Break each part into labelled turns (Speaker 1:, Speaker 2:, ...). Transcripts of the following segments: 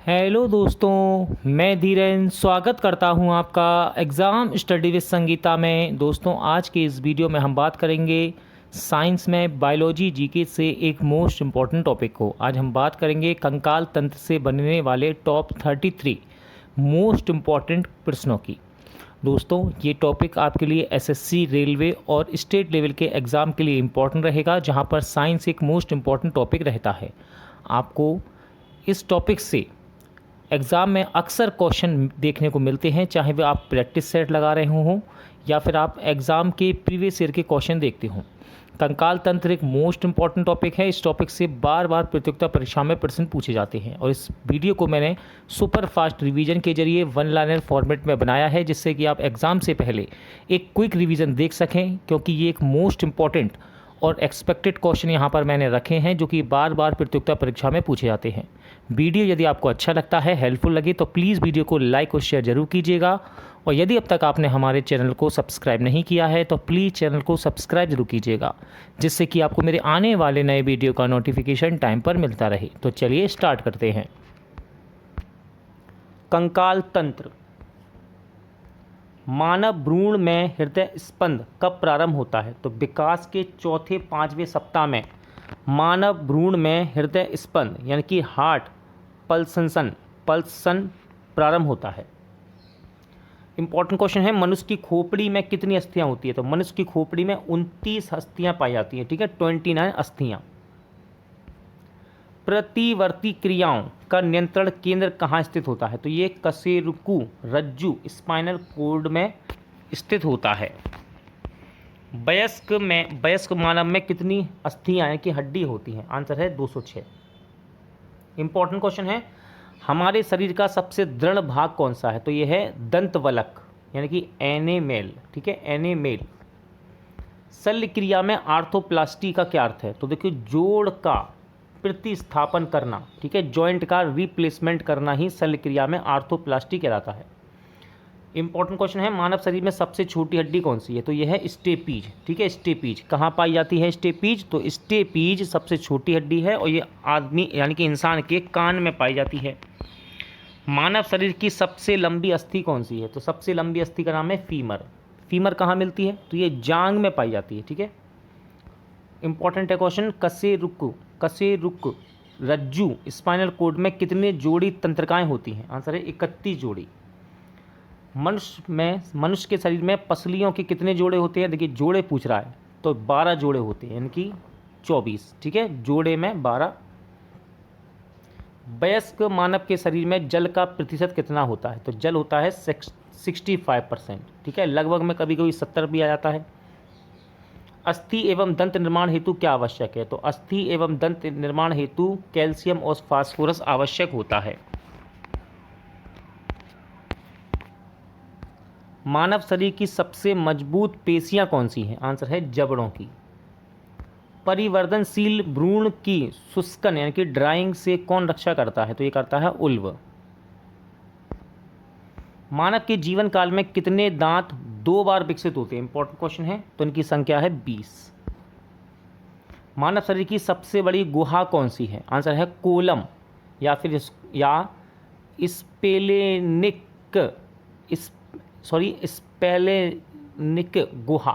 Speaker 1: Hello दोस्तों, मैं धीरेन स्वागत करता हूं आपका एग्ज़ाम स्टडी विद संगीता में। दोस्तों, आज के इस वीडियो में हम बात करेंगे साइंस में बायोलॉजी जीके से एक मोस्ट इम्पॉर्टेंट टॉपिक को। आज हम बात करेंगे कंकाल तंत्र से बनने वाले टॉप 33 मोस्ट इम्पॉर्टेंट प्रश्नों की। दोस्तों, ये टॉपिक आपके लिए एसएससी, रेलवे और स्टेट लेवल के एग्ज़ाम के लिए इम्पॉर्टेंट रहेगा, जहाँ पर साइंस एक मोस्ट इम्पॉर्टेंट टॉपिक रहता है। आपको इस टॉपिक से एग्ज़ाम में अक्सर क्वेश्चन देखने को मिलते हैं, चाहे वे आप प्रैक्टिस सेट लगा रहे हों या फिर आप एग्ज़ाम के प्रीवियस ईयर के क्वेश्चन देखते हों। कंकाल तंत्र एक मोस्ट इम्पॉर्टेंट टॉपिक है। इस टॉपिक से बार बार प्रतियोगिता परीक्षा में प्रश्न पूछे जाते हैं और इस वीडियो को मैंने सुपर फास्ट रिवीजन के जरिए वन लाइनर फॉर्मेट में बनाया है, जिससे कि आप एग्ज़ाम से पहले एक क्विक रिवीजन देख सकें, क्योंकि ये एक मोस्ट इम्पॉर्टेंट और एक्सपेक्टेड क्वेश्चन यहाँ पर मैंने रखे हैं जो कि बार बार प्रतियोगिता परीक्षा में पूछे जाते हैं। वीडियो यदि आपको अच्छा लगता है, हेल्पफुल लगे, तो प्लीज़ वीडियो को लाइक और शेयर ज़रूर कीजिएगा। और यदि अब तक आपने हमारे चैनल को सब्सक्राइब नहीं किया है तो प्लीज़ चैनल को सब्सक्राइब ज़रूर कीजिएगा, जिससे कि आपको मेरे आने वाले नए वीडियो का नोटिफिकेशन टाइम पर मिलता रहे। तो चलिए स्टार्ट करते हैं। कंकाल तंत्र। मानव भ्रूण में हृदय स्पंद कब प्रारंभ होता है? तो विकास के चौथे 5वें सप्ताह में मानव भ्रूण में हृदय स्पंद यानी कि हार्ट पल्सन प्रारंभ होता है। इंपॉर्टेंट क्वेश्चन है, मनुष्य की खोपड़ी में कितनी अस्थियां होती है? तो मनुष्य की खोपड़ी में 29 अस्थियां पाई जाती हैं। ठीक है, 29 अस्थियां। प्रतिवर्ती क्रियाओं का नियंत्रण केंद्र कहाँ स्थित होता है? तो ये कशेरुकु रज्जु स्पाइनल कॉर्ड में स्थित होता है। वयस्क मानव में कितनी अस्थियां यानी कि हड्डी होती हैं? आंसर है 206। इंपॉर्टेंट क्वेश्चन है, हमारे शरीर का सबसे दृढ़ भाग कौन सा है? तो ये है दंतवलक यानी कि एनेमेल। ठीक है, एनेमेल। शल्य क्रिया में आर्थोप्लास्टी का क्या अर्थ है? तो देखिए, जोड़ का प्रतिस्थापन करना। ठीक है, जॉइंट का रिप्लेसमेंट करना ही शल्य क्रिया में आर्थोप्लास्टी कहलाता है। इंपॉर्टेंट क्वेश्चन है, मानव शरीर में सबसे छोटी हड्डी कौन सी है? तो यह है स्टेपीज। ठीक है, स्टेपीज कहाँ पाई जाती है? स्टेपीज, तो स्टेपीज सबसे छोटी हड्डी है और ये आदमी यानी कि इंसान के कान में पाई जाती है। मानव शरीर की सबसे लंबी अस्थि कौन सी है? तो सबसे लंबी अस्थि का नाम है फीमर। फीमर कहाँ मिलती है? तो ये जांग में पाई जाती है। ठीक है, इंपॉर्टेंट है क्वेश्चन, कशेरुक रज्जु स्पाइनल कॉर्ड में कितने जोड़ी तंत्रिकाएं होती हैं? आंसर है 31 जोड़ी। मनुष्य के शरीर में पसलियों के कितने जोड़े होते हैं? देखिए, जोड़े पूछ रहा है तो 12 जोड़े होते हैं, यानी कि 24। ठीक है, जोड़े में 12। वयस्क मानव के शरीर में जल का प्रतिशत कितना होता है? तो जल होता है 65%। ठीक है, लगभग में कभी कभी 70 भी आ जाता है। अस्थि एवं दंत निर्माण हेतु क्या आवश्यक है? तो अस्थि एवं दंत निर्माण हेतु कैल्शियम और फास्फोरस आवश्यक होता है। मानव शरीर की सबसे मजबूत पेशियां कौन सी हैं? आंसर है जबड़ों की। परिवर्तनशील भ्रूण की शुष्कन यानी कि ड्राइंग से कौन रक्षा करता है? तो ये करता है उल्व। मानव के जीवन काल में कितने दांत 2 बार विकसित होते हैं? इंपॉर्टेंट क्वेश्चन है, तो इनकी संख्या है 20। मानव शरीर की सबसे बड़ी गुहा कौन सी है? आंसर है कोलम या फिर स्पेलेनिक गुहा।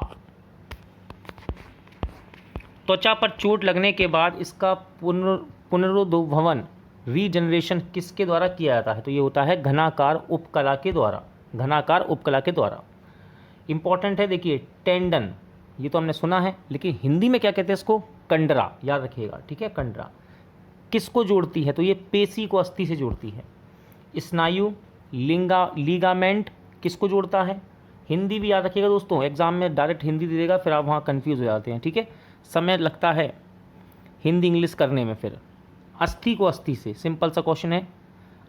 Speaker 1: त्वचा पर चोट लगने के बाद इसका पुनरुद्भवन रीजनरेशन किसके द्वारा किया जाता है? तो ये होता है घनाकार उपकला के द्वारा। घनाकार उपकला के द्वारा। इंपॉर्टेंट है, देखिए, टेंडन, ये तो हमने सुना है, लेकिन हिंदी में क्या कहते हैं इसको? कंडरा, याद रखिएगा। ठीक है, कंडरा किसको जोड़ती है? तो ये पेशी को अस्थि से जोड़ती है। स्नायु, लीगामेंट किसको जोड़ता है? हिंदी भी याद रखिएगा दोस्तों, एग्जाम में डायरेक्ट हिंदी दे देगा, फिर आप वहाँ कन्फ्यूज़ हो जाते हैं। ठीक है, समय लगता है हिंदी इंग्लिश करने में। फिर अस्थि को अस्थि से, सिंपल सा क्वेश्चन है,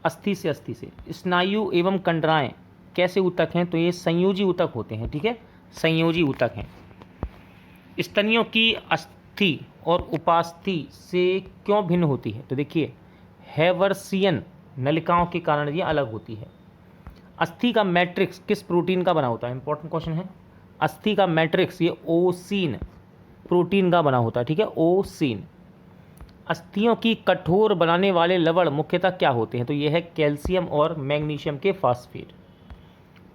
Speaker 1: अस्थि से अस्थि से। स्नायु एवं कंडराएं कैसे ऊतक हैं? तो ये संयोजी ऊतक होते हैं। ठीक है, संयोजी ऊतक हैं। स्तनियों की अस्थि और उपास्थि से क्यों भिन्न होती है? तो देखिए, हैवर्सियन नलिकाओं के कारण ये अलग होती है। अस्थि का मैट्रिक्स किस प्रोटीन का बना होता है? इंपॉर्टेंट क्वेश्चन है। अस्थि का मैट्रिक्स ये ओसीन प्रोटीन का बना होता है। ठीक है, ओसीन। अस्थियों की कठोर बनाने वाले लवण मुख्यतः क्या होते हैं? तो ये है कैल्शियम और मैग्नीशियम के फास्फेट।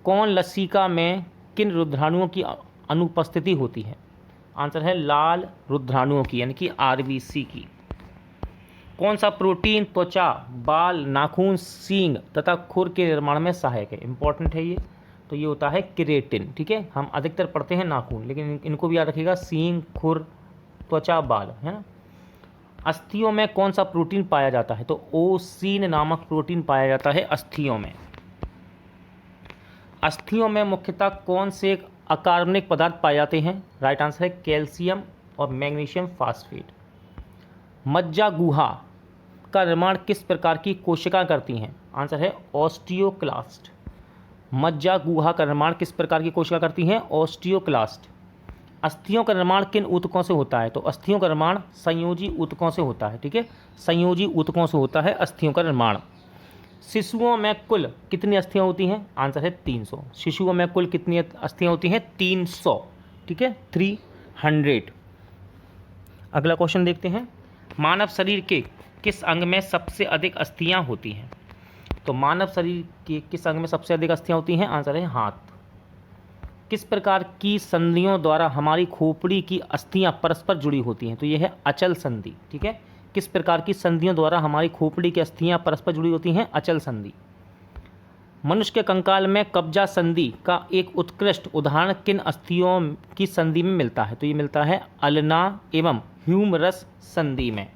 Speaker 1: कौन लसिका में किन रुद्राणुओं की अनुपस्थिति होती है? आंसर है लाल रुद्राणुओं की, यानी कि आरबीसी की। कौन सा प्रोटीन त्वचा, बाल, नाखून, सींग तथा खुर के निर्माण में सहायक है? इंपॉर्टेंट है ये। तो ये होता है केरेटिन। ठीक है, हम अधिकतर पढ़ते हैं नाखून, लेकिन इनको भी याद रखिएगा, सींग, खुर, त्वचा, बाल, है ना। अस्थियों में कौन सा प्रोटीन पाया जाता है? तो ओसीन नामक प्रोटीन पाया जाता है अस्थियों में। अस्थियों में मुख्यतः कौन से अकार्बनिक पदार्थ पाए जाते हैं? राइट आंसर है कैल्शियम और मैग्नीशियम फास्फेट। मज्जा गुहा का निर्माण किस प्रकार की कोशिका करती हैं? आंसर है ऑस्टियोक्लास्ट। मज्जा गुहा का निर्माण किस प्रकार की कोशिका करती हैं? ऑस्टियोक्लास्ट। अस्थियों का निर्माण किन ऊतकों से होता है? तो अस्थियों का निर्माण संयोजी ऊतकों से होता है। ठीक है, संयोजी ऊतकों से होता है अस्थियों का निर्माण। शिशुओं में कुल कितनी अस्थियां होती हैं? आंसर है 300। शिशुओं में कुल कितनी अस्थियां होती हैं? 300। ठीक है, 300। अगला क्वेश्चन देखते हैं। मानव शरीर के किस अंग में सबसे अधिक अस्थियां होती हैं? तो मानव शरीर के किस अंग में सबसे अधिक अस्थियां होती हैं? आंसर है हाथ। किस प्रकार की संधियों द्वारा हमारी खोपड़ी की अस्थियां परस्पर जुड़ी होती हैं? तो यह है अचल संधि। ठीक है, किस प्रकार की संधियों द्वारा हमारी खोपड़ी की अस्थियां परस्पर जुड़ी होती हैं? अचल संधि। मनुष्य के कंकाल में कब्जा संधि का एक उत्कृष्ट उदाहरण किन अस्थियों की संधि में मिलता है? तो ये मिलता है अल्ना एवं ह्यूमरस संधि में।